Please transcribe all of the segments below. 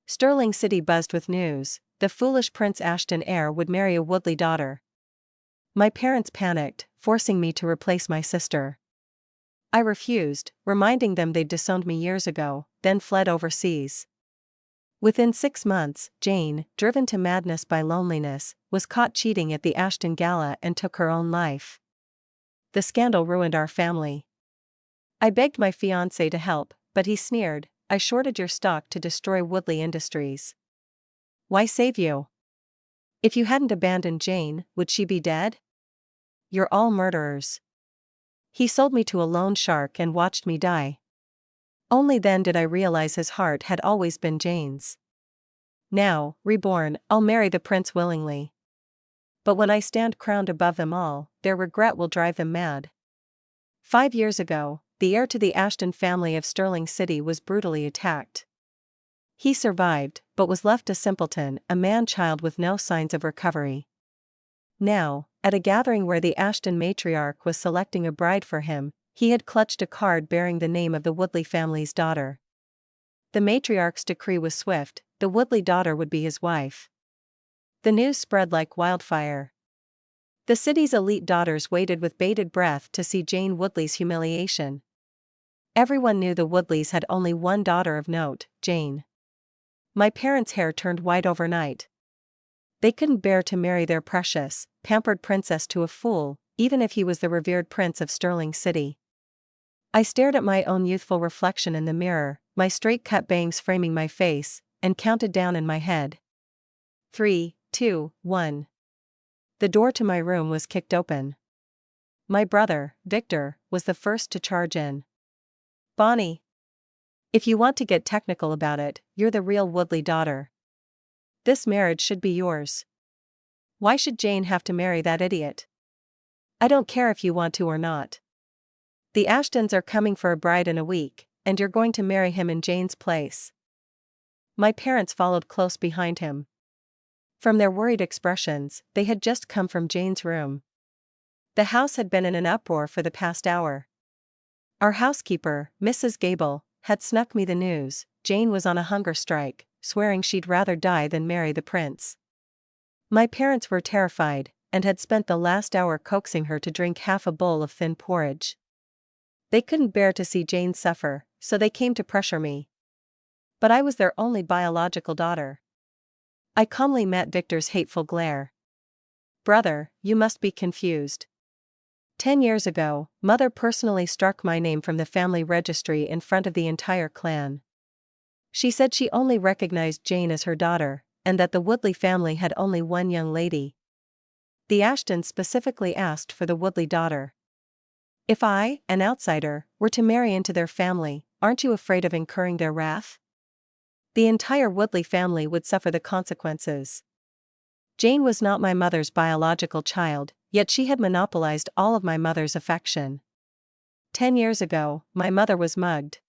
Sterling City buzzed with news. The foolish Prince Ashton heir would marry a Woodley daughter. My parents panicked, forcing me to replace my sister. I refused, reminding them they'd disowned me years ago, then fled overseas. Within 6 months, Jane, driven to madness by loneliness, was caught cheating at the Ashton Gala and took her own life. The scandal ruined our family. I begged my fiancé to help, but he sneered, "I shorted your stock to destroy Woodley Industries. Why save you? If you hadn't abandoned Jane, would she be dead? You're all murderers." He sold me to a loan shark and watched me die. Only then did I realize his heart had always been Jane's. Now, reborn, I'll marry the prince willingly. But when I stand crowned above them all, their regret will drive them mad. 5 years ago, the heir to the Ashton family of Sterling City was brutally attacked. He survived, but was left a simpleton, a man-child with no signs of recovery. Now, at a gathering where the Ashton matriarch was selecting a bride for him, he had clutched a card bearing the name of the Woodley family's daughter. The matriarch's decree was swift: the Woodley daughter would be his wife. The news spread like wildfire. The city's elite daughters waited with bated breath to see Jane Woodley's humiliation. Everyone knew the Woodleys had only one daughter of note, Jane. My parents' hair turned white overnight. They couldn't bear to marry their precious, pampered princess to a fool, even if he was the revered prince of Sterling City. I stared at my own youthful reflection in the mirror, my straight-cut bangs framing my face, and counted down in my head. 3, 2, 1. The door to my room was kicked open. My brother, Victor, was the first to charge in. "Bonnie, if you want to get technical about it, you're the real Woodley daughter. This marriage should be yours. Why should Jane have to marry that idiot? I don't care if you want to or not. The Ashtons are coming for a bride in a week, and you're going to marry him in Jane's place." My parents followed close behind him. From their worried expressions, they had just come from Jane's room. The house had been in an uproar for the past hour. Our housekeeper, Mrs. Gable, had snuck me the news: Jane was on a hunger strike, swearing she'd rather die than marry the prince. My parents were terrified, and had spent the last hour coaxing her to drink half a bowl of thin porridge. They couldn't bear to see Jane suffer, so they came to pressure me. But I was their only biological daughter. I calmly met Victor's hateful glare. "Brother, you must be confused. 10 years ago, Mother personally struck my name from the family registry in front of the entire clan. She said she only recognized Jane as her daughter, and that the Woodley family had only one young lady. The Ashtons specifically asked for the Woodley daughter. If I, an outsider, were to marry into their family, aren't you afraid of incurring their wrath? The entire Woodley family would suffer the consequences." Jane was not my mother's biological child, yet she had monopolized all of my mother's affection. 10 years ago, my mother was mugged.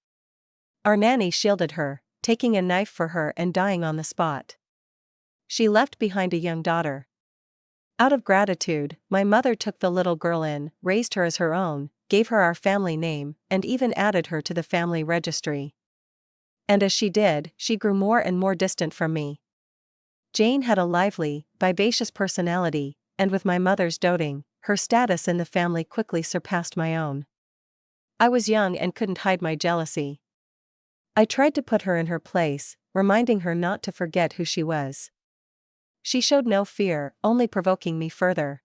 Our nanny shielded her, taking a knife for her and dying on the spot. She left behind a young daughter. Out of gratitude, my mother took the little girl in, raised her as her own, gave her our family name, and even added her to the family registry. And as she did, she grew more and more distant from me. Jane had a lively, vivacious personality, and with my mother's doting, her status in the family quickly surpassed my own. I was young and couldn't hide my jealousy. I tried to put her in her place, reminding her not to forget who she was. She showed no fear, only provoking me further.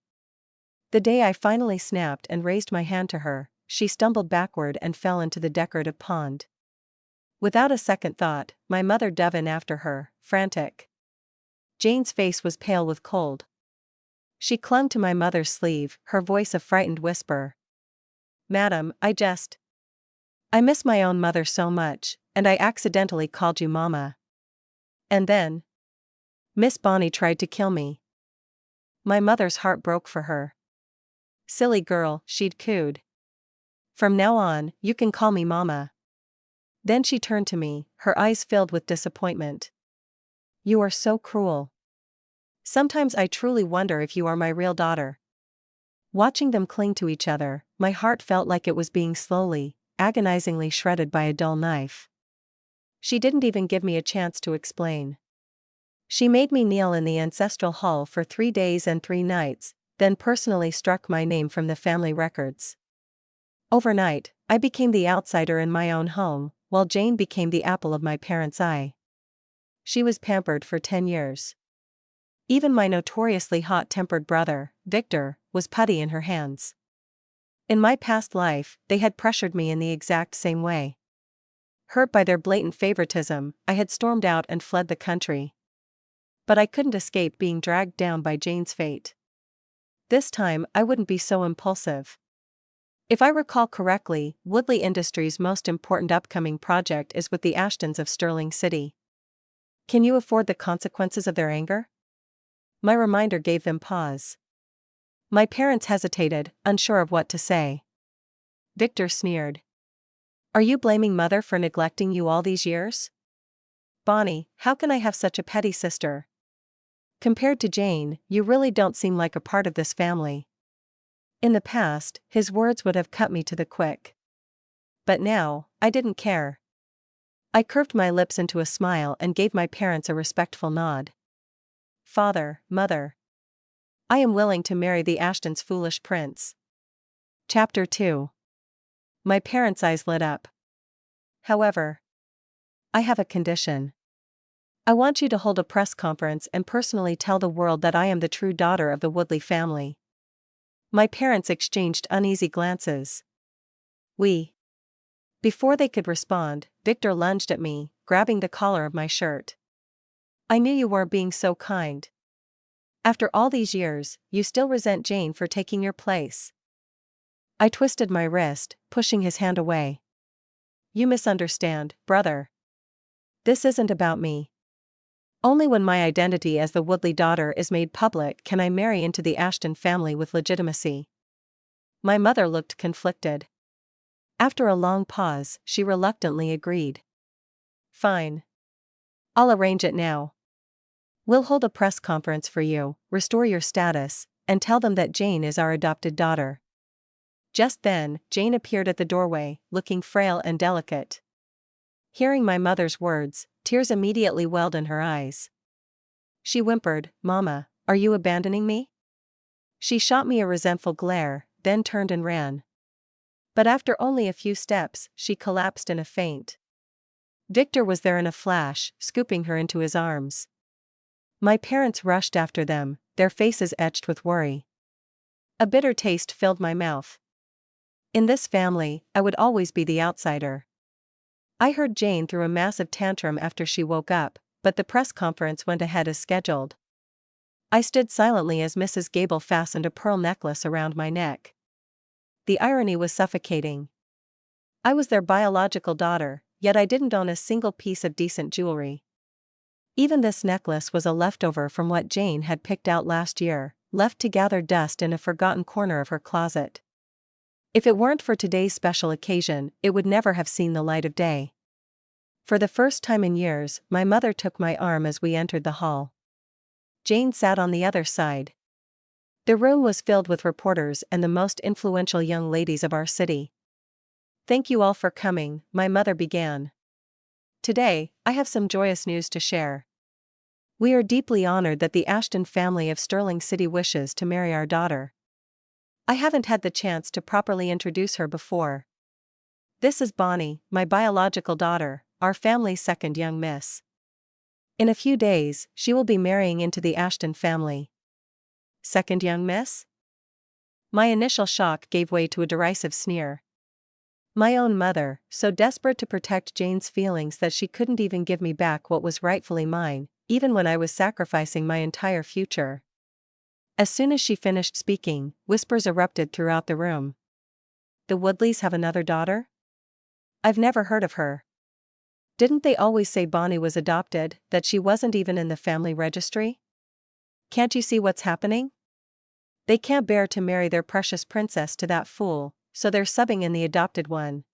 The day I finally snapped and raised my hand to her, she stumbled backward and fell into the decorative pond. Without a second thought, my mother dove in after her, frantic. Jane's face was pale with cold. She clung to my mother's sleeve, her voice a frightened whisper. "Madam, I miss my own mother so much, and I accidentally called you Mama. And then Miss Bonnie tried to kill me." My mother's heart broke for her. "Silly girl," she'd cooed. "From now on, you can call me Mama." Then she turned to me, her eyes filled with disappointment. "You are so cruel. Sometimes I truly wonder if you are my real daughter." Watching them cling to each other, my heart felt like it was being slowly, agonizingly shredded by a dull knife. She didn't even give me a chance to explain. She made me kneel in the ancestral hall for 3 days and 3 nights, then personally struck my name from the family records. Overnight, I became the outsider in my own home, while Jane became the apple of my parents' eye. She was pampered for 10 years. Even my notoriously hot-tempered brother, Victor, was putty in her hands. In my past life, they had pressured me in the exact same way. Hurt by their blatant favoritism, I had stormed out and fled the country. But I couldn't escape being dragged down by Jane's fate. This time, I wouldn't be so impulsive. If I recall correctly, Woodley Industries' most important upcoming project is with the Ashtons of Sterling City. Can you afford the consequences of their anger? My reminder gave them pause. My parents hesitated, unsure of what to say. Victor sneered. Are you blaming Mother for neglecting you all these years? Bonnie, how can I have such a petty sister? Compared to Jane, you really don't seem like a part of this family. In the past, his words would have cut me to the quick. But now, I didn't care. I curved my lips into a smile and gave my parents a respectful nod. Father, Mother. I am willing to marry the Ashtons' foolish prince. Chapter 2. My parents' eyes lit up. However, I have a condition. I want you to hold a press conference and personally tell the world that I am the true daughter of the Woodley family. My parents exchanged uneasy glances. Before they could respond, Victor lunged at me, grabbing the collar of my shirt. I knew you weren't being so kind. After all these years, you still resent Jane for taking your place. I twisted my wrist, pushing his hand away. You misunderstand, brother. This isn't about me. Only when my identity as the Woodley daughter is made public can I marry into the Ashton family with legitimacy. My mother looked conflicted. After a long pause, she reluctantly agreed. Fine. I'll arrange it now. We'll hold a press conference for you, restore your status, and tell them that Jane is our adopted daughter. Just then, Jane appeared at the doorway, looking frail and delicate. Hearing my mother's words, tears immediately welled in her eyes. She whimpered, Mama, are you abandoning me? She shot me a resentful glare, then turned and ran. But after only a few steps, she collapsed in a faint. Victor was there in a flash, scooping her into his arms. My parents rushed after them, their faces etched with worry. A bitter taste filled my mouth. In this family, I would always be the outsider. I heard Jane threw a massive tantrum after she woke up, but the press conference went ahead as scheduled. I stood silently as Mrs. Gable fastened a pearl necklace around my neck. The irony was suffocating. I was their biological daughter, yet I didn't own a single piece of decent jewelry. Even this necklace was a leftover from what Jane had picked out last year, left to gather dust in a forgotten corner of her closet. If it weren't for today's special occasion, it would never have seen the light of day. For the first time in years, my mother took my arm as we entered the hall. Jane sat on the other side. The room was filled with reporters and the most influential young ladies of our city. Thank you all for coming, my mother began. Today, I have some joyous news to share. We are deeply honored that the Ashton family of Sterling City wishes to marry our daughter. I haven't had the chance to properly introduce her before. This is Bonnie, my biological daughter, our family's second young miss. In a few days, she will be marrying into the Ashton family. Second young miss? My initial shock gave way to a derisive sneer. My own mother, so desperate to protect Jane's feelings that she couldn't even give me back what was rightfully mine, even when I was sacrificing my entire future. As soon as she finished speaking, whispers erupted throughout the room. The Woodleys have another daughter? I've never heard of her. Didn't they always say Bonnie was adopted, that she wasn't even in the family registry? Can't you see what's happening? They can't bear to marry their precious princess to that fool, so they're subbing in the adopted one.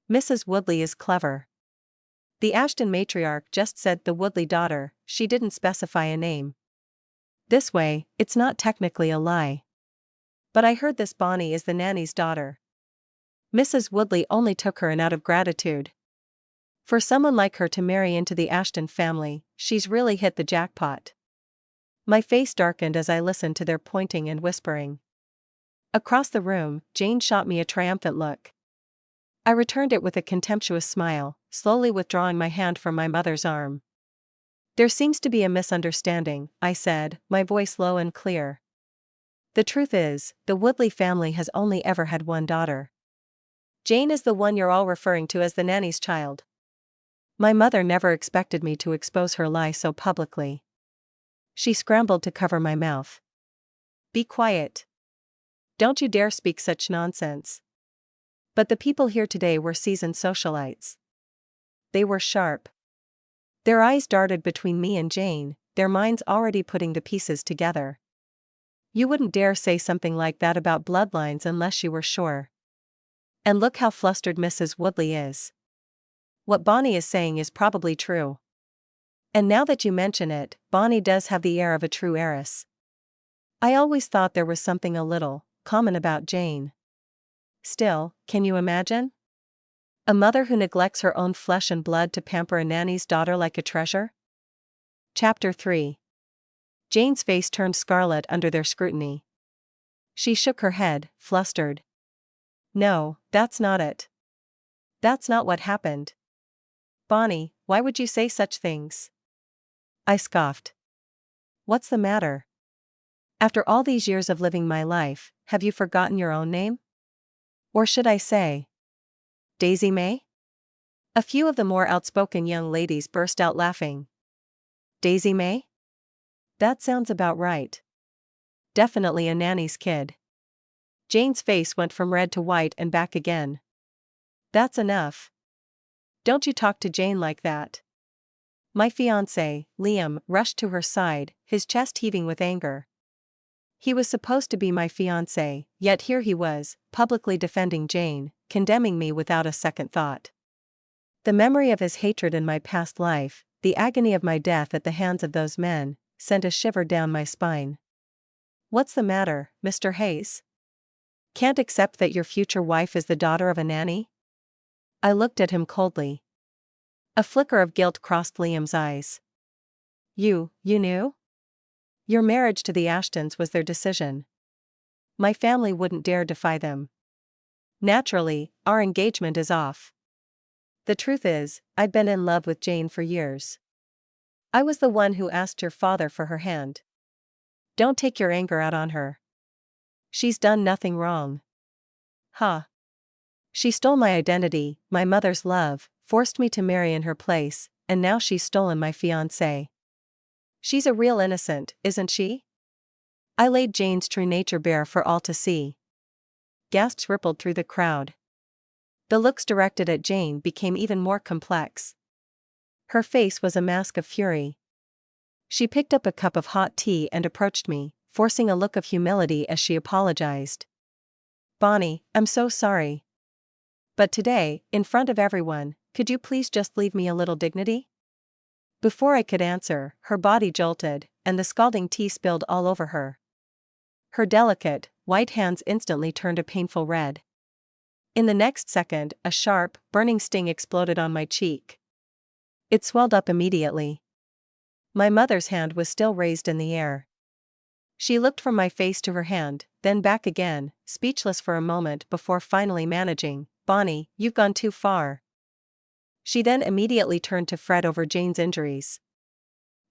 Mrs. Woodley is clever. The Ashton matriarch just said the Woodley daughter, she didn't specify a name. This way, it's not technically a lie. But I heard this Bonnie is the nanny's daughter. Mrs. Woodley only took her in out of gratitude. For someone like her to marry into the Ashton family, she's really hit the jackpot. My face darkened as I listened to their pointing and whispering. Across the room, Jane shot me a triumphant look. I returned it with a contemptuous smile, slowly withdrawing my hand from my mother's arm. There seems to be a misunderstanding, I said, my voice low and clear. The truth is, the Woodley family has only ever had one daughter. Jane is the one you're all referring to as the nanny's child. My mother never expected me to expose her lie so publicly. She scrambled to cover my mouth. Be quiet. Don't you dare speak such nonsense. But the people here today were seasoned socialites. They were sharp. Their eyes darted between me and Jane, their minds already putting the pieces together. You wouldn't dare say something like that about bloodlines unless you were sure. And look how flustered Mrs. Woodley is. What Bonnie is saying is probably true. And now that you mention it, Bonnie does have the air of a true heiress. I always thought there was something a little common about Jane. Still, can you imagine? A mother who neglects her own flesh and blood to pamper a nanny's daughter like a treasure? Chapter 3. Jane's face turned scarlet under their scrutiny. She shook her head, flustered. No, that's not it. That's not what happened. Bonnie, why would you say such things? I scoffed. What's the matter? After all these years of living my life, have you forgotten your own name? Or should I say, Daisy May? A few of the more outspoken young ladies burst out laughing. Daisy May? That sounds about right. Definitely a nanny's kid. Jane's face went from red to white and back again. That's enough. Don't you talk to Jane like that. My fiancé, Liam, rushed to her side, his chest heaving with anger. He was supposed to be my fiancé, yet here he was, publicly defending Jane, condemning me without a second thought. The memory of his hatred in my past life, the agony of my death at the hands of those men, sent a shiver down my spine. What's the matter, Mr. Hayes? Can't accept that your future wife is the daughter of a nanny? I looked at him coldly. A flicker of guilt crossed Liam's eyes. You knew? Your marriage to the Ashtons was their decision. My family wouldn't dare defy them. Naturally, our engagement is off. The truth is, I'd been in love with Jane for years. I was the one who asked your father for her hand. Don't take your anger out on her. She's done nothing wrong. Huh. She stole my identity, my mother's love, forced me to marry in her place, and now she's stolen my fiancé. She's a real innocent, isn't she? I laid Jane's true nature bare for all to see. Gasps rippled through the crowd. The looks directed at Jane became even more complex. Her face was a mask of fury. She picked up a cup of hot tea and approached me, forcing a look of humility as she apologized. Bonnie, I'm so sorry. But today, in front of everyone, could you please just leave me a little dignity? Before I could answer, her body jolted, and the scalding tea spilled all over her. Her delicate, white hands instantly turned a painful red. In the next second, a sharp, burning sting exploded on my cheek. It swelled up immediately. My mother's hand was still raised in the air. She looked from my face to her hand, then back again, speechless for a moment before finally managing, Bonnie, you've gone too far. She then immediately turned to fret over Jane's injuries.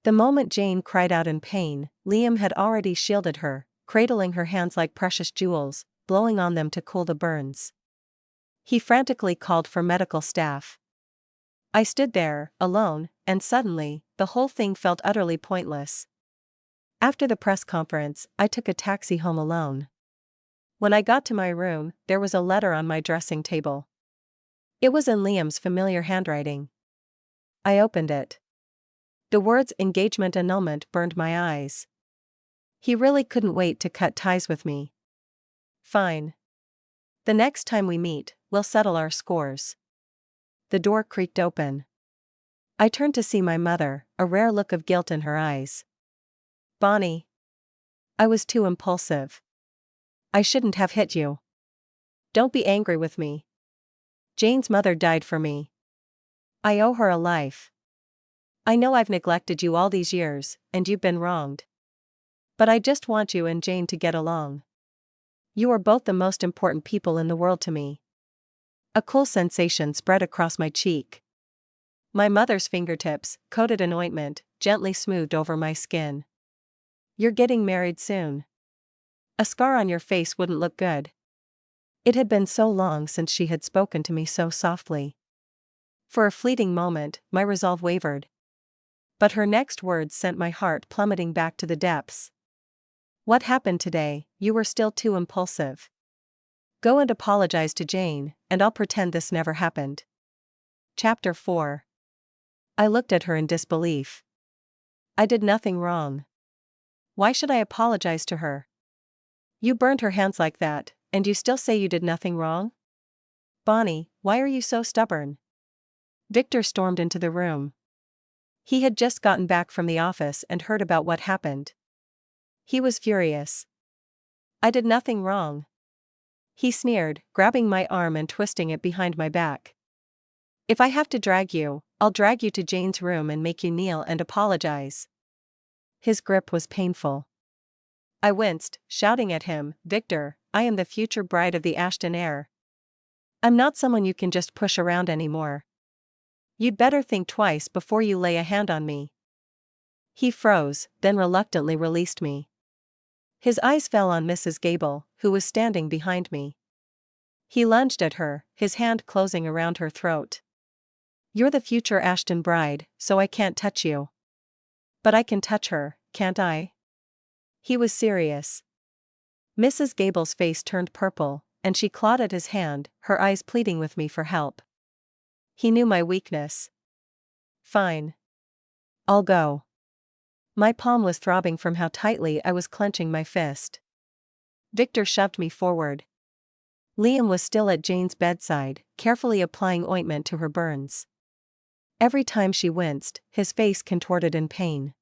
The moment Jane cried out in pain, Liam had already shielded her, cradling her hands like precious jewels, blowing on them to cool the burns. He frantically called for medical staff. I stood there, alone, and suddenly, the whole thing felt utterly pointless. After the press conference, I took a taxi home alone. When I got to my room, there was a letter on my dressing table. It was in Liam's familiar handwriting. I opened it. The words engagement annulment burned my eyes. He really couldn't wait to cut ties with me. Fine. The next time we meet, we'll settle our scores. The door creaked open. I turned to see my mother, a rare look of guilt in her eyes. Bonnie. I was too impulsive. I shouldn't have hit you. Don't be angry with me. Jane's mother died for me. I owe her a life. I know I've neglected you all these years, and you've been wronged. But I just want you and Jane to get along. You are both the most important people in the world to me. A cool sensation spread across my cheek. My mother's fingertips, coated in ointment, gently smoothed over my skin. You're getting married soon. A scar on your face wouldn't look good. It had been so long since she had spoken to me so softly. For a fleeting moment, my resolve wavered. But her next words sent my heart plummeting back to the depths. What happened today? You were still too impulsive. Go and apologize to Jane, and I'll pretend this never happened. Chapter 4. I looked at her in disbelief. I did nothing wrong. Why should I apologize to her? You burned her hands like that, and you still say you did nothing wrong? Bonnie, why are you so stubborn? Victor stormed into the room. He had just gotten back from the office and heard about what happened. He was furious. I did nothing wrong. He sneered, grabbing my arm and twisting it behind my back. If I have to drag you, I'll drag you to Jane's room and make you kneel and apologize. His grip was painful. I winced, shouting at him, Victor, I am the future bride of the Ashton heir. I'm not someone you can just push around anymore. You'd better think twice before you lay a hand on me. He froze, then reluctantly released me. His eyes fell on Mrs. Gable, who was standing behind me. He lunged at her, his hand closing around her throat. You're the future Ashton bride, so I can't touch you. But I can touch her, can't I? He was serious. Mrs. Gable's face turned purple, and she clawed at his hand, her eyes pleading with me for help. He knew my weakness. Fine. I'll go. My palm was throbbing from how tightly I was clenching my fist. Victor shoved me forward. Liam was still at Jane's bedside, carefully applying ointment to her burns. Every time she winced, his face contorted in pain.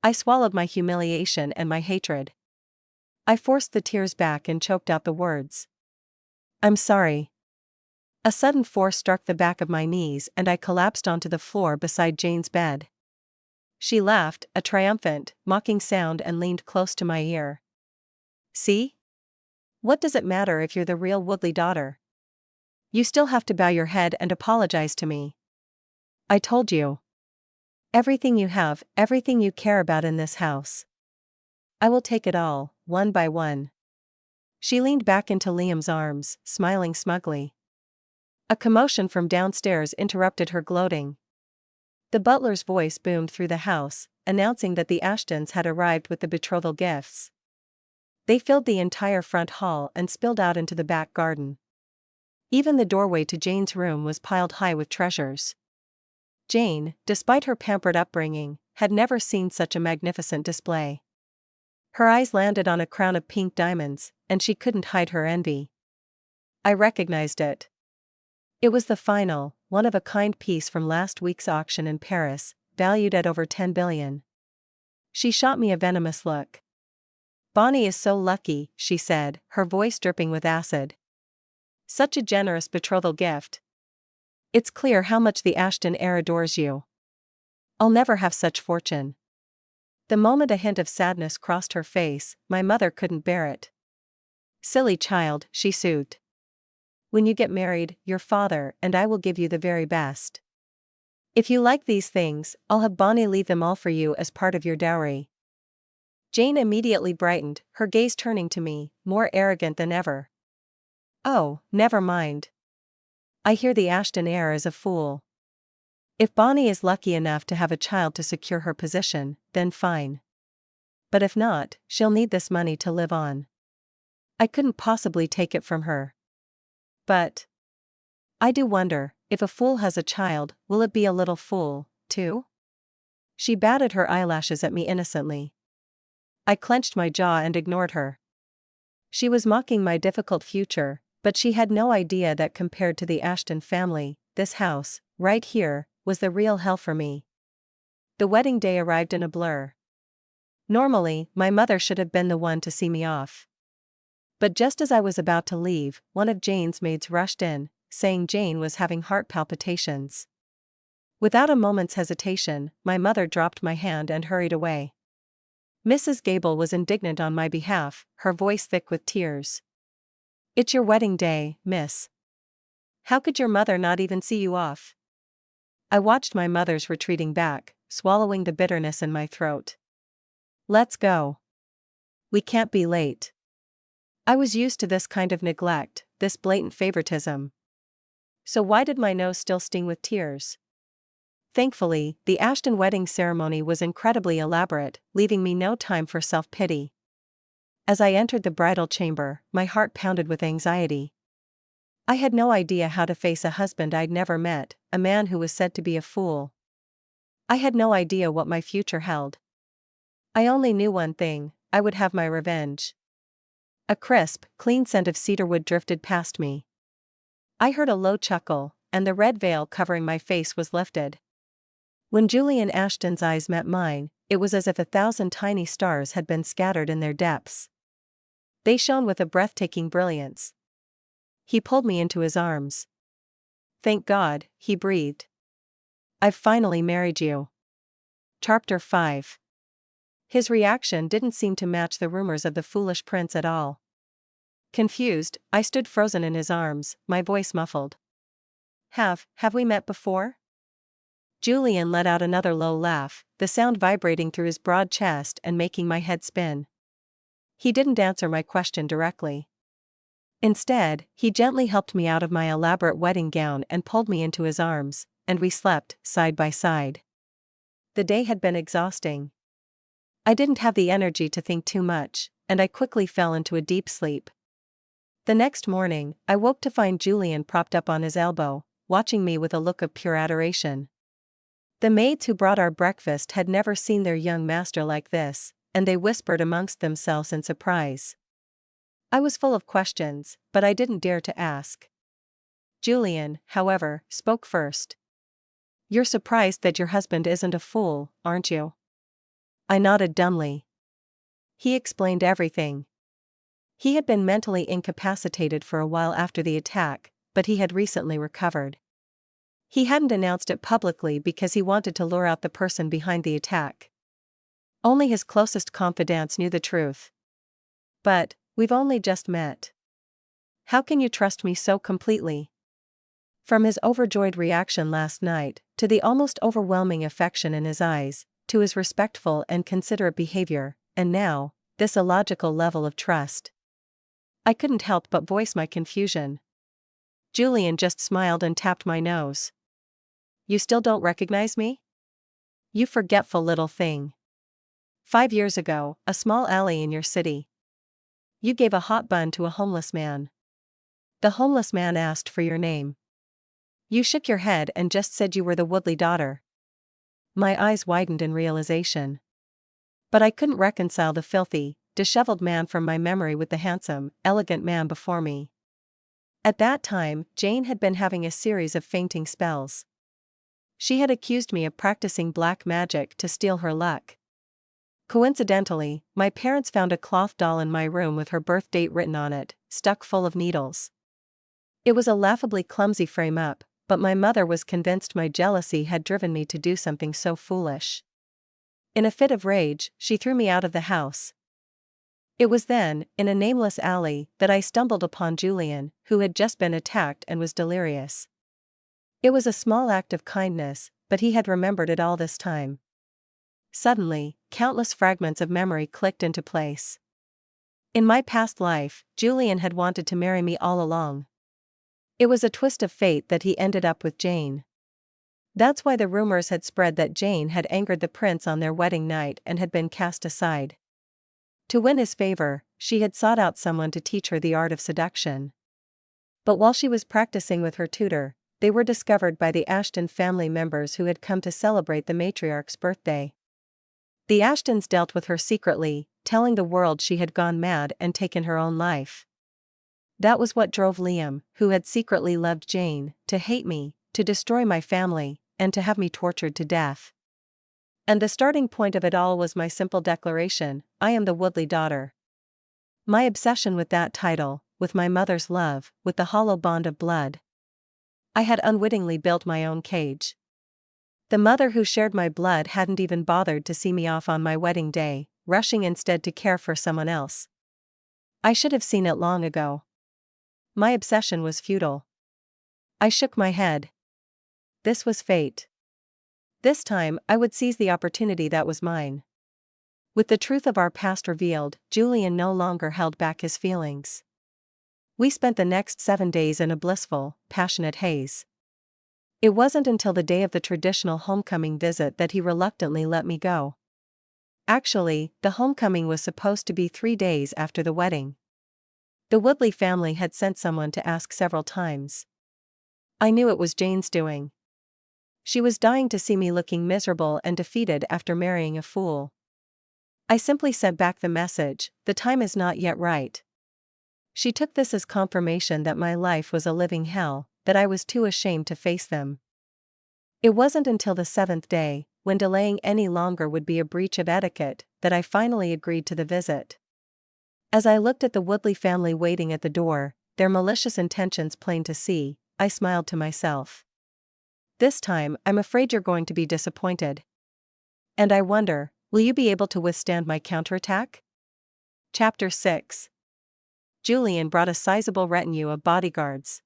I swallowed my humiliation and my hatred. I forced the tears back and choked out the words. I'm sorry. A sudden force struck the back of my knees and I collapsed onto the floor beside Jane's bed. She laughed, a triumphant, mocking sound, and leaned close to my ear. See? What does it matter if you're the real Woodley daughter? You still have to bow your head and apologize to me. I told you. Everything you have, everything you care about in this house. I will take it all, one by one. She leaned back into Liam's arms, smiling smugly. A commotion from downstairs interrupted her gloating. The butler's voice boomed through the house, announcing that the Ashtons had arrived with the betrothal gifts. They filled the entire front hall and spilled out into the back garden. Even the doorway to Jane's room was piled high with treasures. Jane, despite her pampered upbringing, had never seen such a magnificent display. Her eyes landed on a crown of pink diamonds, and she couldn't hide her envy. I recognized it. It was the final, one-of-a-kind piece from last week's auction in Paris, valued at over 10 billion. She shot me a venomous look. Bonnie is so lucky, she said, her voice dripping with acid. Such a generous betrothal gift. It's clear how much the Ashton heir adores you. I'll never have such fortune. The moment a hint of sadness crossed her face, my mother couldn't bear it. Silly child, she soothed. When you get married, your father and I will give you the very best. If you like these things, I'll have Bonnie leave them all for you as part of your dowry. Jane immediately brightened, her gaze turning to me, more arrogant than ever. Oh, never mind. I hear the Ashton heir is a fool. If Bonnie is lucky enough to have a child to secure her position, then fine. But if not, she'll need this money to live on. I couldn't possibly take it from her. But I do wonder, if a fool has a child, will it be a little fool, too? She batted her eyelashes at me innocently. I clenched my jaw and ignored her. She was mocking my difficult future, but she had no idea that compared to the Ashton family, this house, right here, was the real hell for me. The wedding day arrived in a blur. Normally, my mother should have been the one to see me off. But just as I was about to leave, one of Jane's maids rushed in, saying Jane was having heart palpitations. Without a moment's hesitation, my mother dropped my hand and hurried away. Mrs. Gable was indignant on my behalf, her voice thick with tears. "It's your wedding day, miss. How could your mother not even see you off?" I watched my mother's retreating back, swallowing the bitterness in my throat. "Let's go. We can't be late." I was used to this kind of neglect, this blatant favoritism. So why did my nose still sting with tears? Thankfully, the Ashton wedding ceremony was incredibly elaborate, leaving me no time for self-pity. As I entered the bridal chamber, my heart pounded with anxiety. I had no idea how to face a husband I'd never met, a man who was said to be a fool. I had no idea what my future held. I only knew one thing: I would have my revenge. A crisp, clean scent of cedarwood drifted past me. I heard a low chuckle, and the red veil covering my face was lifted. When Julian Ashton's eyes met mine, it was as if 1,000 tiny stars had been scattered in their depths. They shone with a breathtaking brilliance. He pulled me into his arms. "Thank God," he breathed. "I've finally married you." Chapter 5. His reaction didn't seem to match the rumors of the foolish prince at all. Confused, I stood frozen in his arms, my voice muffled. Have we met before?" Julian let out another low laugh, the sound vibrating through his broad chest and making my head spin. He didn't answer my question directly. Instead, he gently helped me out of my elaborate wedding gown and pulled me into his arms, and we slept, side by side. The day had been exhausting. I didn't have the energy to think too much, and I quickly fell into a deep sleep. The next morning, I woke to find Julian propped up on his elbow, watching me with a look of pure adoration. The maids who brought our breakfast had never seen their young master like this, and they whispered amongst themselves in surprise. I was full of questions, but I didn't dare to ask. Julian, however, spoke first. "You're surprised that your husband isn't a fool, aren't you?" I nodded dumbly. He explained everything. He had been mentally incapacitated for a while after the attack, but he had recently recovered. He hadn't announced it publicly because he wanted to lure out the person behind the attack. Only his closest confidants knew the truth. "But, we've only just met. How can you trust me so completely?" From his overjoyed reaction last night, to the almost overwhelming affection in his eyes, to his respectful and considerate behavior, and now, this illogical level of trust. I couldn't help but voice my confusion. Julian just smiled and tapped my nose. "You still don't recognize me? You forgetful little thing. 5 years ago, a small alley in your city. You gave a hot bun to a homeless man. The homeless man asked for your name. You shook your head and just said you were the Woodley daughter." My eyes widened in realization. But I couldn't reconcile the filthy, disheveled man from my memory with the handsome, elegant man before me. At that time, Jane had been having a series of fainting spells. She had accused me of practicing black magic to steal her luck. Coincidentally, my parents found a cloth doll in my room with her birth date written on it, stuck full of needles. It was a laughably clumsy frame-up, but my mother was convinced my jealousy had driven me to do something so foolish. In a fit of rage, she threw me out of the house. It was then, in a nameless alley, that I stumbled upon Julian, who had just been attacked and was delirious. It was a small act of kindness, but he had remembered it all this time. Suddenly, countless fragments of memory clicked into place. In my past life, Julian had wanted to marry me all along. It was a twist of fate that he ended up with Jane. That's why the rumors had spread that Jane had angered the prince on their wedding night and had been cast aside. To win his favor, she had sought out someone to teach her the art of seduction. But while she was practicing with her tutor, they were discovered by the Ashton family members who had come to celebrate the matriarch's birthday. The Ashtons dealt with her secretly, telling the world she had gone mad and taken her own life. That was what drove Liam, who had secretly loved Jane, to hate me, to destroy my family, and to have me tortured to death. And the starting point of it all was my simple declaration: I am the Woodley daughter. My obsession with that title, with my mother's love, with the hollow bond of blood. I had unwittingly built my own cage. The mother who shared my blood hadn't even bothered to see me off on my wedding day, rushing instead to care for someone else. I should have seen it long ago. My obsession was futile. I shook my head. This was fate. This time, I would seize the opportunity that was mine. With the truth of our past revealed, Julian no longer held back his feelings. We spent the next 7 days in a blissful, passionate haze. It wasn't until the day of the traditional homecoming visit that he reluctantly let me go. Actually, the homecoming was supposed to be 3 days after the wedding. The Woodley family had sent someone to ask several times. I knew it was Jane's doing. She was dying to see me looking miserable and defeated after marrying a fool. I simply sent back the message, "The time is not yet right." She took this as confirmation that my life was a living hell, that I was too ashamed to face them. It wasn't until the 7th day, when delaying any longer would be a breach of etiquette, that I finally agreed to the visit. As I looked at the Woodley family waiting at the door, their malicious intentions plain to see, I smiled to myself. This time, I'm afraid you're going to be disappointed. And I wonder, will you be able to withstand my counterattack? Chapter 6. Julian brought a sizable retinue of bodyguards.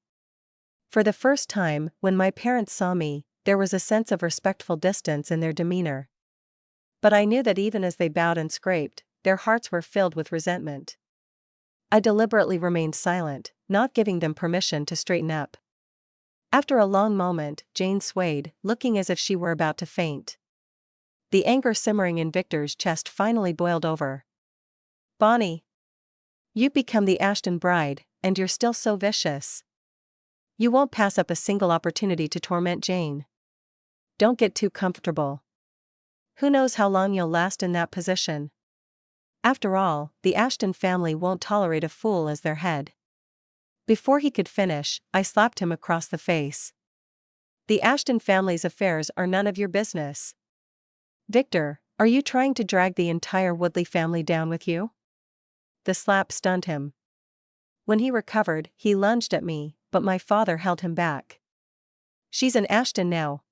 For the first time, when my parents saw me, there was a sense of respectful distance in their demeanor. But I knew that even as they bowed and scraped, their hearts were filled with resentment. I deliberately remained silent, not giving them permission to straighten up. After a long moment, Jane swayed, looking as if she were about to faint. The anger simmering in Victor's chest finally boiled over. "Bonnie, you've become the Ashton bride, and you're still so vicious. You won't pass up a single opportunity to torment Jane. Don't get too comfortable. Who knows how long you'll last in that position? After all, the Ashton family won't tolerate a fool as their head." Before he could finish, I slapped him across the face. "The Ashton family's affairs are none of your business. Victor, are you trying to drag the entire Woodley family down with you?" The slap stunned him. When he recovered, he lunged at me, but my father held him back. "She's an Ashton now.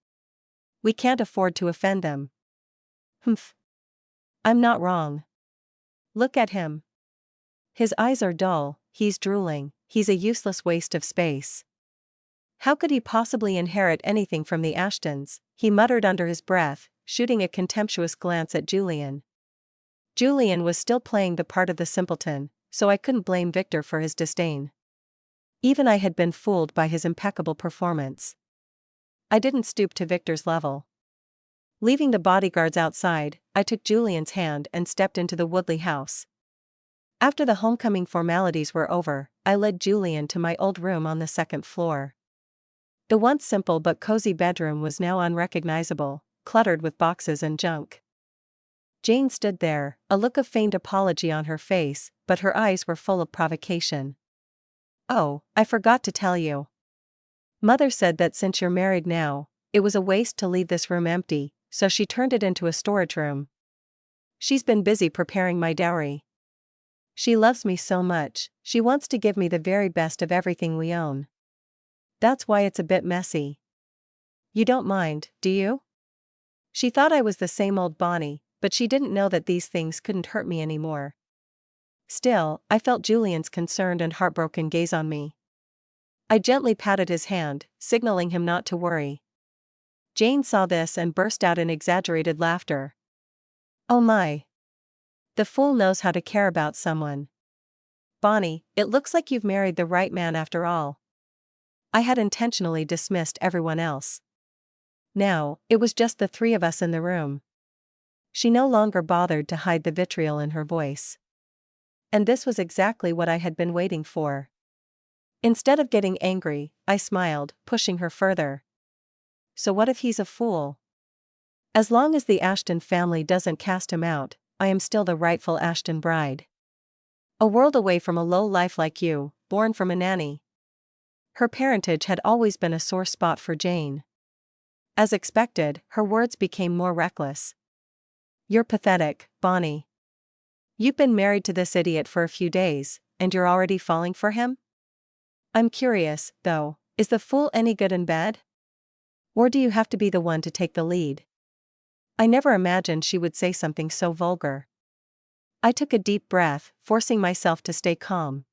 We can't afford to offend them." "Humph. I'm not wrong. Look at him. His eyes are dull, he's drooling, he's a useless waste of space. How could he possibly inherit anything from the Ashtons?" he muttered under his breath, shooting a contemptuous glance at Julian. Julian was still playing the part of the simpleton, so I couldn't blame Victor for his disdain. Even I had been fooled by his impeccable performance. I didn't stoop to Victor's level. Leaving the bodyguards outside, I took Julian's hand and stepped into the Woodley house. After the homecoming formalities were over, I led Julian to my old room on the 2nd floor. The once simple but cozy bedroom was now unrecognizable, cluttered with boxes and junk. Jane stood there, a look of feigned apology on her face, but her eyes were full of provocation. "Oh, I forgot to tell you. Mother said that since you're married now, it was a waste to leave this room empty, so she turned it into a storage room. She's been busy preparing my dowry. She loves me so much, she wants to give me the very best of everything we own. That's why it's a bit messy. You don't mind, do you?" She thought I was the same old Bonnie, but she didn't know that these things couldn't hurt me anymore. Still, I felt Julian's concerned and heartbroken gaze on me. I gently patted his hand, signaling him not to worry. Jane saw this and burst out in exaggerated laughter. "Oh my. The fool knows how to care about someone. Bonnie, it looks like you've married the right man after all." I had intentionally dismissed everyone else. Now, it was just the 3 of us in the room. She no longer bothered to hide the vitriol in her voice. And this was exactly what I had been waiting for. Instead of getting angry, I smiled, pushing her further. "So what if he's a fool? As long as the Ashton family doesn't cast him out, I am still the rightful Ashton bride. A world away from a low life like you, born from a nanny." Her parentage had always been a sore spot for Jane. As expected, her words became more reckless. "You're pathetic, Bonnie. You've been married to this idiot for a few days, and you're already falling for him? I'm curious, though, is the fool any good in bed?" Or do you have to be the one to take the lead? I never imagined she would say something so vulgar. I took a deep breath, forcing myself to stay calm.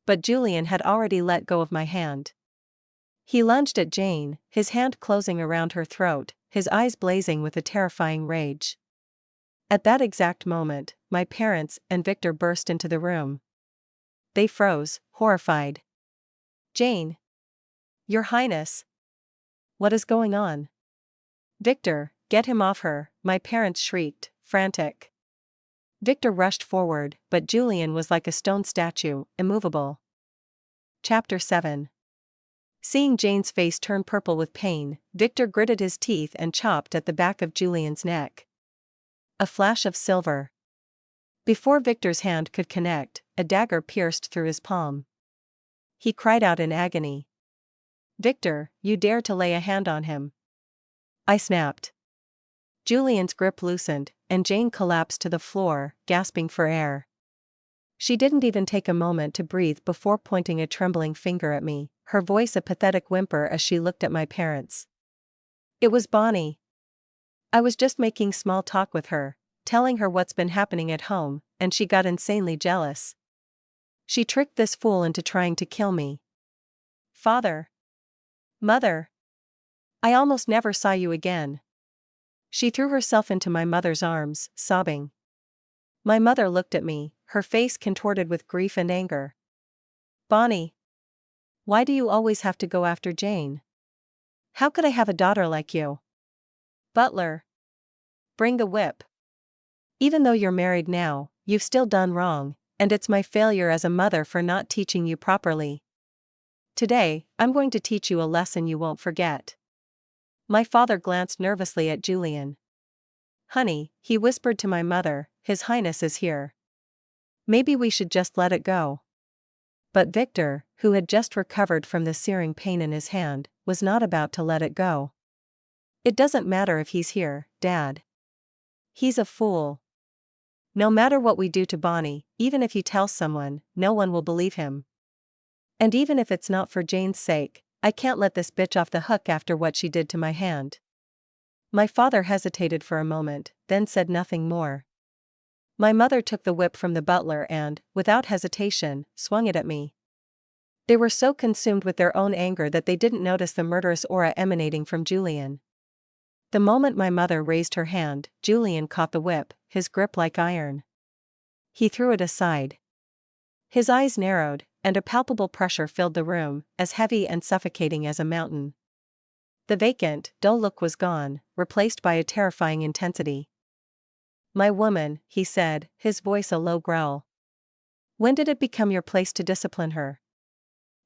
But Julian had already let go of my hand. He lunged at Jane, his hand closing around her throat, his eyes blazing with a terrifying rage. At that exact moment, my parents and Victor burst into the room. They froze, horrified. "Jane! Your Highness! What is going on?" "Victor, get him off her," my parents shrieked, frantic. Victor rushed forward, but Julian was like a stone statue, immovable. Chapter 7. Seeing Jane's face turn purple with pain, Victor gritted his teeth and chopped at the back of Julian's neck. A flash of silver. Before Victor's hand could connect, a dagger pierced through his palm. He cried out in agony. "Victor, you dare to lay a hand on him!" I snapped. Julian's grip loosened, and Jane collapsed to the floor, gasping for air. She didn't even take a moment to breathe before pointing a trembling finger at me, her voice a pathetic whimper as she looked at my parents. "It was Bonnie. I was just making small talk with her, telling her what's been happening at home, and she got insanely jealous. She tricked this fool into trying to kill me. Father! Mother! I almost never saw you again." She threw herself into my mother's arms, sobbing. My mother looked at me, her face contorted with grief and anger. "Bonnie! Why do you always have to go after Jane? How could I have a daughter like you? Butler! Bring the whip. Even though you're married now, you've still done wrong, and it's my failure as a mother for not teaching you properly. Today, I'm going to teach you a lesson you won't forget." My father glanced nervously at Julian. "Honey," he whispered to my mother, "His Highness is here. Maybe we should just let it go." But Victor, who had just recovered from the searing pain in his hand, was not about to let it go. "It doesn't matter if he's here, Dad. He's a fool. No matter what we do to Bonnie, even if he tells someone, no one will believe him. And even if it's not for Jane's sake, I can't let this bitch off the hook after what she did to my hand." My father hesitated for a moment, then said nothing more. My mother took the whip from the butler and, without hesitation, swung it at me. They were so consumed with their own anger that they didn't notice the murderous aura emanating from Julian. The moment my mother raised her hand, Julian caught the whip, his grip like iron. He threw it aside. His eyes narrowed, and a palpable pressure filled the room, as heavy and suffocating as a mountain. The vacant, dull look was gone, replaced by a terrifying intensity. "My woman," he said, his voice a low growl. "When did it become your place to discipline her?"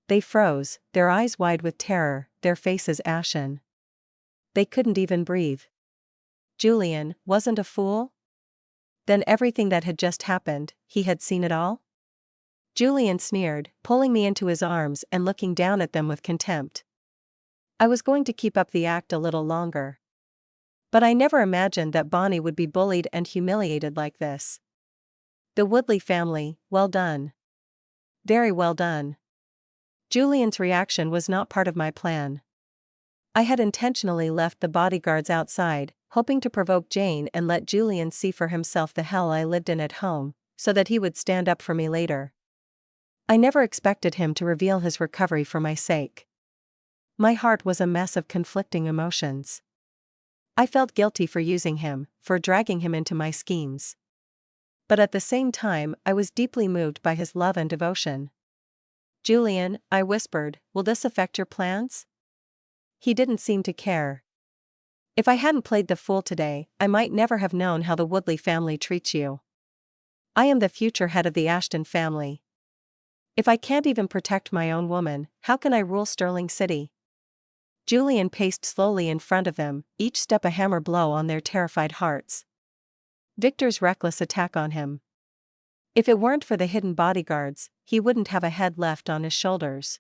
They froze, their eyes wide with terror, their faces ashen. They couldn't even breathe. Julian wasn't a fool? Then everything that had just happened, he had seen it all? Julian sneered, pulling me into his arms and looking down at them with contempt. I was going to keep up the act a little longer. But I never imagined that Bonnie would be bullied and humiliated like this. The Woodley family, well done. Very well done. Julian's reaction was not part of my plan. I had intentionally left the bodyguards outside, hoping to provoke Jane and let Julian see for himself the hell I lived in at home, so that he would stand up for me later. I never expected him to reveal his recovery for my sake. My heart was a mess of conflicting emotions. I felt guilty for using him, for dragging him into my schemes. But at the same time, I was deeply moved by his love and devotion. "Julian," I whispered, "will this affect your plans?" He didn't seem to care. "If I hadn't played the fool today, I might never have known how the Woodley family treats you. I am the future head of the Ashton family. If I can't even protect my own woman, how can I rule Sterling City?" Julian paced slowly in front of them, each step a hammer blow on their terrified hearts. Victor's reckless attack on him. If it weren't for the hidden bodyguards, he wouldn't have a head left on his shoulders.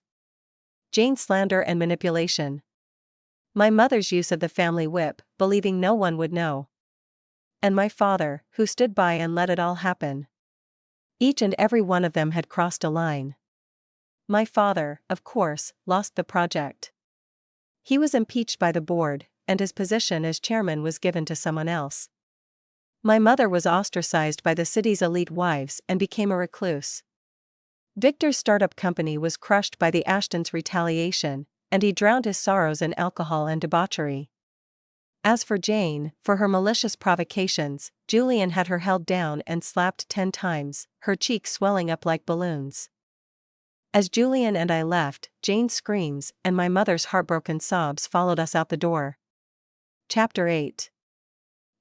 Jane's slander and manipulation. My mother's use of the family whip, believing no one would know. And my father, who stood by and let it all happen. Each and every one of them had crossed a line. My father, of course, lost the project. He was impeached by the board, and his position as chairman was given to someone else. My mother was ostracized by the city's elite wives and became a recluse. Victor's startup company was crushed by the Ashtons' retaliation, and he drowned his sorrows in alcohol and debauchery. As for Jane, for her malicious provocations, Julian had her held down and slapped 10 times, her cheeks swelling up like balloons. As Julian and I left, Jane's screams and my mother's heartbroken sobs followed us out the door. Chapter 8.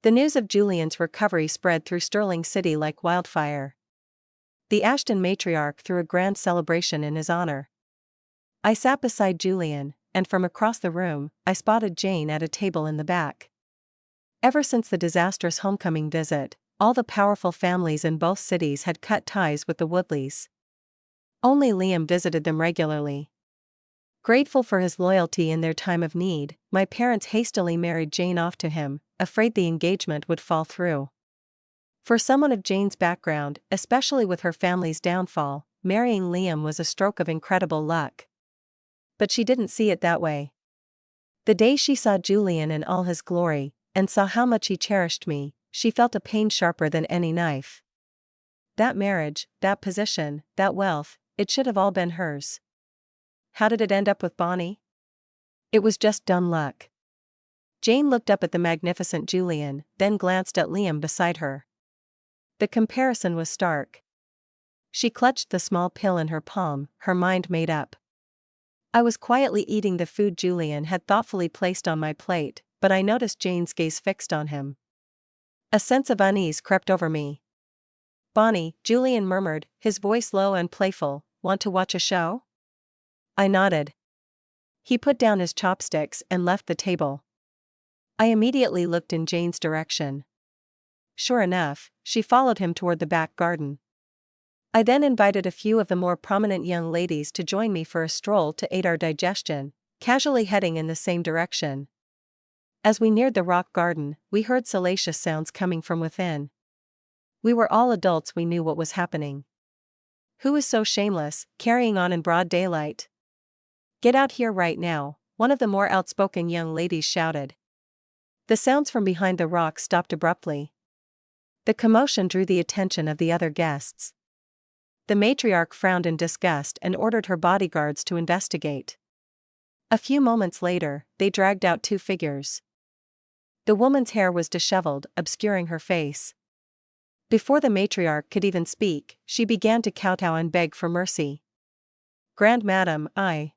The news of Julian's recovery spread through Sterling City like wildfire. The Ashton matriarch threw a grand celebration in his honor. I sat beside Julian, and from across the room, I spotted Jane at a table in the back. Ever since the disastrous homecoming visit, all the powerful families in both cities had cut ties with the Woodleys. Only Liam visited them regularly. Grateful for his loyalty in their time of need, my parents hastily married Jane off to him, afraid the engagement would fall through. For someone of Jane's background, especially with her family's downfall, marrying Liam was a stroke of incredible luck. But she didn't see it that way. The day she saw Julian in all his glory, and saw how much he cherished me, she felt a pain sharper than any knife. That marriage, that position, that wealth, it should have all been hers. How did it end up with Bonnie? It was just dumb luck. Jane looked up at the magnificent Julian, then glanced at Liam beside her. The comparison was stark. She clutched the small pill in her palm, her mind made up. I was quietly eating the food Julian had thoughtfully placed on my plate, but I noticed Jane's gaze fixed on him. A sense of unease crept over me. "Bonnie," Julian murmured, his voice low and playful, "want to watch a show?" I nodded. He put down his chopsticks and left the table. I immediately looked in Jane's direction. Sure enough, she followed him toward the back garden. I then invited a few of the more prominent young ladies to join me for a stroll to aid our digestion, casually heading in the same direction. As we neared the rock garden, we heard salacious sounds coming from within. We were all adults, we knew what was happening. Who is so shameless, carrying on in broad daylight? "Get out here right now," one of the more outspoken young ladies shouted. The sounds from behind the rock stopped abruptly. The commotion drew the attention of the other guests. The matriarch frowned in disgust and ordered her bodyguards to investigate. A few moments later, they dragged out 2 figures. The woman's hair was disheveled, obscuring her face. Before the matriarch could even speak, she began to kowtow and beg for mercy. "Grand Madam, I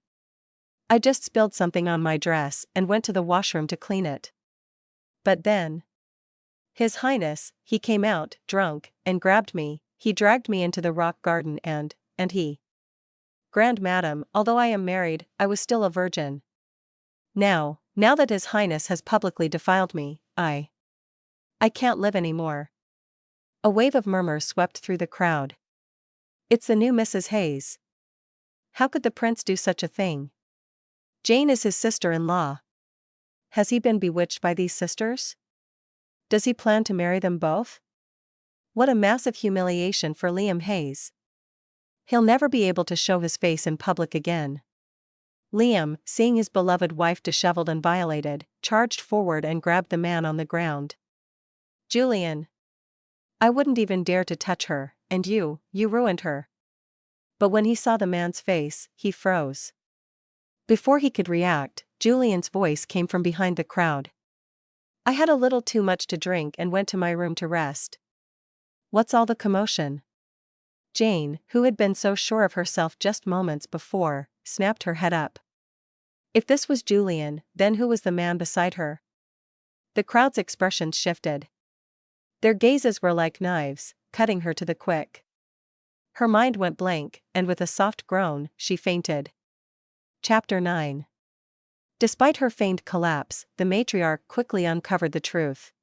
just spilled something on my dress and went to the washroom to clean it. But then His Highness, he came out, drunk, and grabbed me. He dragged me into the rock garden and he. Grand Madam, although I am married, I was still a virgin. Now that His Highness has publicly defiled me, I can't live anymore." A wave of murmurs swept through the crowd. "It's the new Mrs. Hayes. How could the prince do such a thing? Jane is his sister-in-law. Has he been bewitched by these sisters? Does he plan to marry them both? What a massive humiliation for Liam Hayes. He'll never be able to show his face in public again." Liam, seeing his beloved wife disheveled and violated, charged forward and grabbed the man on the ground. "Julian, I wouldn't even dare to touch her, and you ruined her." But when he saw the man's face, he froze. Before he could react, Julian's voice came from behind the crowd. "I had a little too much to drink and went to my room to rest." "What's all the commotion?" Jane, who had been so sure of herself just moments before, snapped her head up. If this was Julian, then who was the man beside her? The crowd's expressions shifted. Their gazes were like knives, cutting her to the quick. Her mind went blank, and with a soft groan, she fainted. Chapter 9. Despite her feigned collapse, the matriarch quickly uncovered the truth.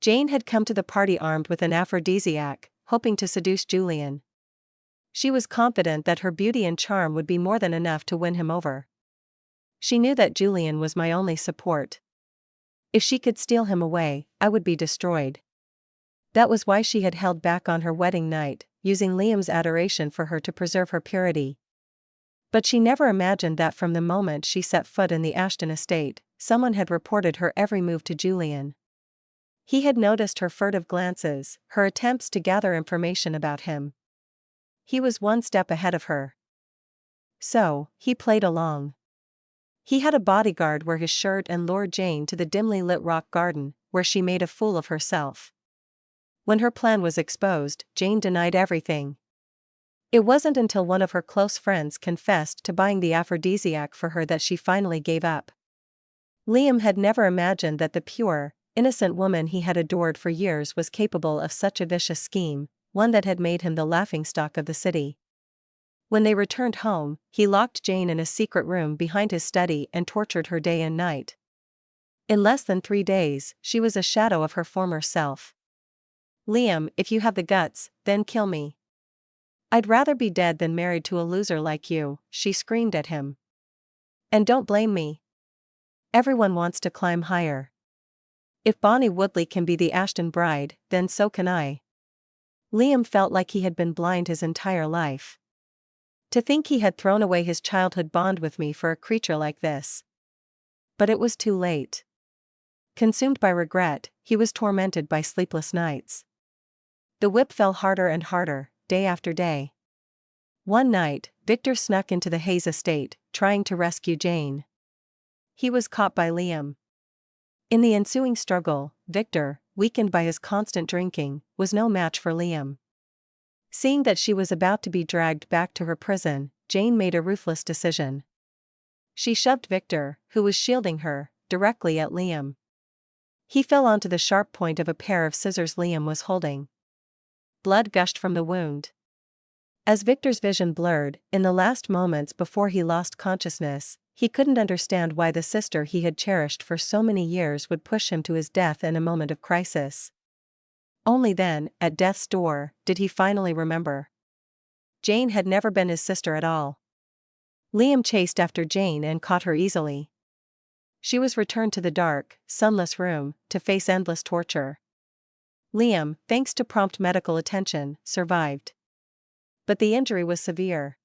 Jane had come to the party armed with an aphrodisiac, hoping to seduce Julian. She was confident that her beauty and charm would be more than enough to win him over. She knew that Julian was my only support. If she could steal him away, I would be destroyed. That was why she had held back on her wedding night, using Liam's adoration for her to preserve her purity. But she never imagined that from the moment she set foot in the Ashton estate, someone had reported her every move to Julian. He had noticed her furtive glances, her attempts to gather information about him. He was one step ahead of her. So, he played along. He had a bodyguard wear his shirt and lured Jane to the dimly lit rock garden, where she made a fool of herself. When her plan was exposed, Jane denied everything. It wasn't until one of her close friends confessed to buying the aphrodisiac for her that she finally gave up. Liam had never imagined that the pure, innocent woman he had adored for years was capable of such a vicious scheme, one that had made him the laughingstock of the city. When they returned home, he locked Jane in a secret room behind his study and tortured her day and night. In less than 3 days, she was a shadow of her former self. "Liam, if you have the guts, then kill me. I'd rather be dead than married to a loser like you," she screamed at him. "And don't blame me. Everyone wants to climb higher. If Bonnie Woodley can be the Ashton bride, then so can I." Liam felt like he had been blind his entire life. To think he had thrown away his childhood bond with me for a creature like this. But it was too late. Consumed by regret, he was tormented by sleepless nights. The whip fell harder and harder, day after day. One night, Victor snuck into the Hayes estate, trying to rescue Jane. He was caught by Liam. In the ensuing struggle, Victor, weakened by his constant drinking, was no match for Liam. Seeing that she was about to be dragged back to her prison, Jane made a ruthless decision. She shoved Victor, who was shielding her, directly at Liam. He fell onto the sharp point of a pair of scissors Liam was holding. Blood gushed from the wound. As Victor's vision blurred, in the last moments before he lost consciousness, he couldn't understand why the sister he had cherished for so many years would push him to his death in a moment of crisis. Only then, at death's door, did he finally remember. Jane had never been his sister at all. Liam chased after Jane and caught her easily. She was returned to the dark, sunless room, to face endless torture. Liam, thanks to prompt medical attention, survived. But the injury was severe.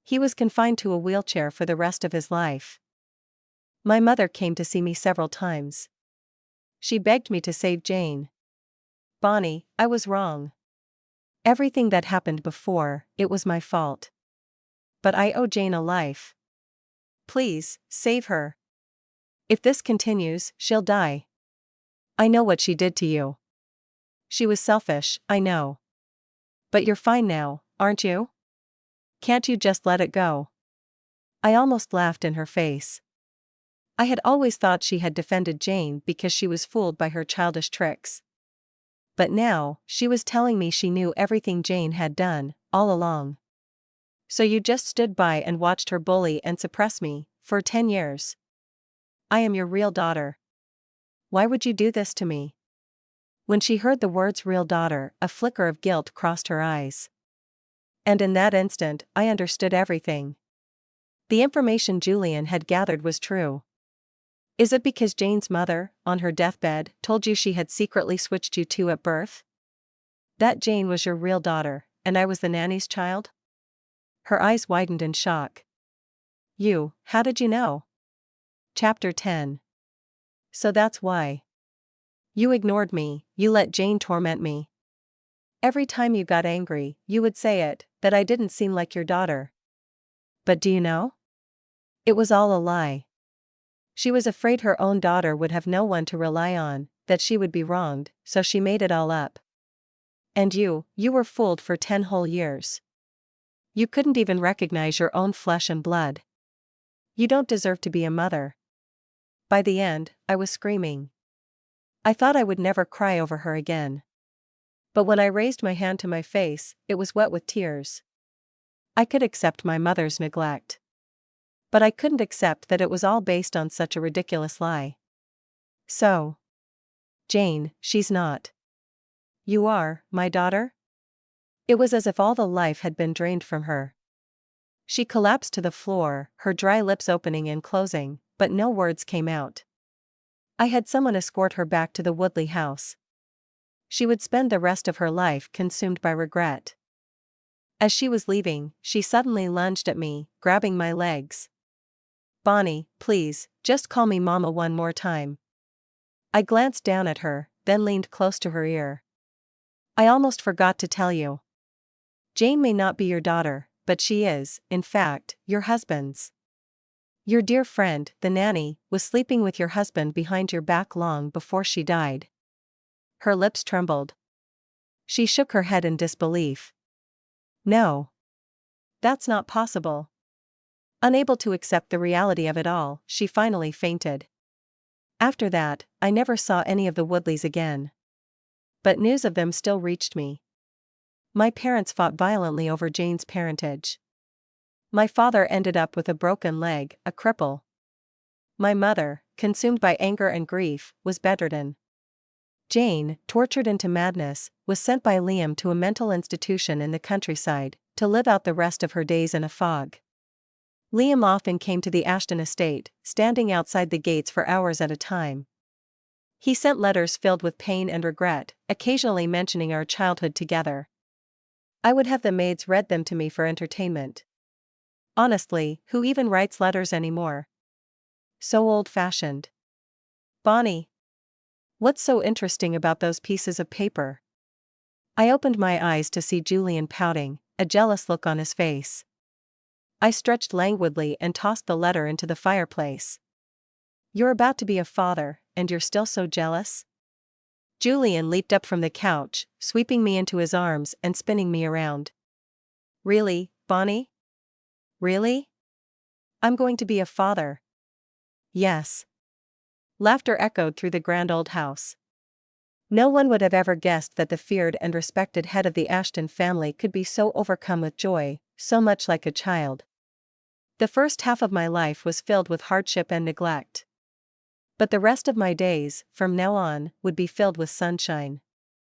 He was confined to a wheelchair for the rest of his life. My mother came to see me several times. She begged me to save Jane. "Bonnie, I was wrong. Everything that happened before, it was my fault. But I owe Jane a life. Please, save her. If this continues, she'll die. I know what she did to you. She was selfish, I know. But you're fine now, aren't you? Can't you just let it go?" I almost laughed in her face. I had always thought she had defended Jane because she was fooled by her childish tricks. But now, she was telling me she knew everything Jane had done, all along. "So you just stood by and watched her bully and suppress me, for 10 years. I am your real daughter. Why would you do this to me?" When she heard the words "real daughter," a flicker of guilt crossed her eyes. And in that instant, I understood everything. The information Julian had gathered was true. Is it because Jane's mother, on her deathbed, told you she had secretly switched you two at birth? That Jane was your real daughter, and I was the nanny's child? Her eyes widened in shock. How did you know? Chapter 10. So that's why. You ignored me, you let Jane torment me. Every time you got angry, you would say it, that I didn't seem like your daughter. But do you know? It was all a lie. She was afraid her own daughter would have no one to rely on, that she would be wronged, so she made it all up. And you were fooled for 10 whole years. You couldn't even recognize your own flesh and blood. You don't deserve to be a mother. By the end, I was screaming. I thought I would never cry over her again. But when I raised my hand to my face, it was wet with tears. I could accept my mother's neglect. But I couldn't accept that it was all based on such a ridiculous lie. So, Jane, she's not. You are, my daughter? It was as if all the life had been drained from her. She collapsed to the floor, her dry lips opening and closing, but no words came out. I had someone escort her back to the Woodley house. She would spend the rest of her life consumed by regret. As she was leaving, she suddenly lunged at me, grabbing my legs. "Bonnie, please, just call me Mama one more time." I glanced down at her, then leaned close to her ear. "I almost forgot to tell you. Jane may not be your daughter, but she is, in fact, your husband's. Your dear friend, the nanny, was sleeping with your husband behind your back long before she died." Her lips trembled. She shook her head in disbelief. "No. That's not possible." Unable to accept the reality of it all, she finally fainted. After that, I never saw any of the Woodleys again. But news of them still reached me. My parents fought violently over Jane's parentage. My father ended up with a broken leg, a cripple. My mother, consumed by anger and grief, was bedridden. Jane, tortured into madness, was sent by Liam to a mental institution in the countryside, to live out the rest of her days in a fog. Liam often came to the Ashton estate, standing outside the gates for hours at a time. He sent letters filled with pain and regret, occasionally mentioning our childhood together. I would have the maids read them to me for entertainment. Honestly, who even writes letters anymore? So old-fashioned. "Bonnie, what's so interesting about those pieces of paper?" I opened my eyes to see Julian pouting, a jealous look on his face. I stretched languidly and tossed the letter into the fireplace. "You're about to be a father, and you're still so jealous?" Julian leaped up from the couch, sweeping me into his arms and spinning me around. "Really, Bonnie? Really? I'm going to be a father." "Yes." Laughter echoed through the grand old house. No one would have ever guessed that the feared and respected head of the Ashton family could be so overcome with joy, so much like a child. The first half of my life was filled with hardship and neglect. But the rest of my days, from now on, would be filled with sunshine.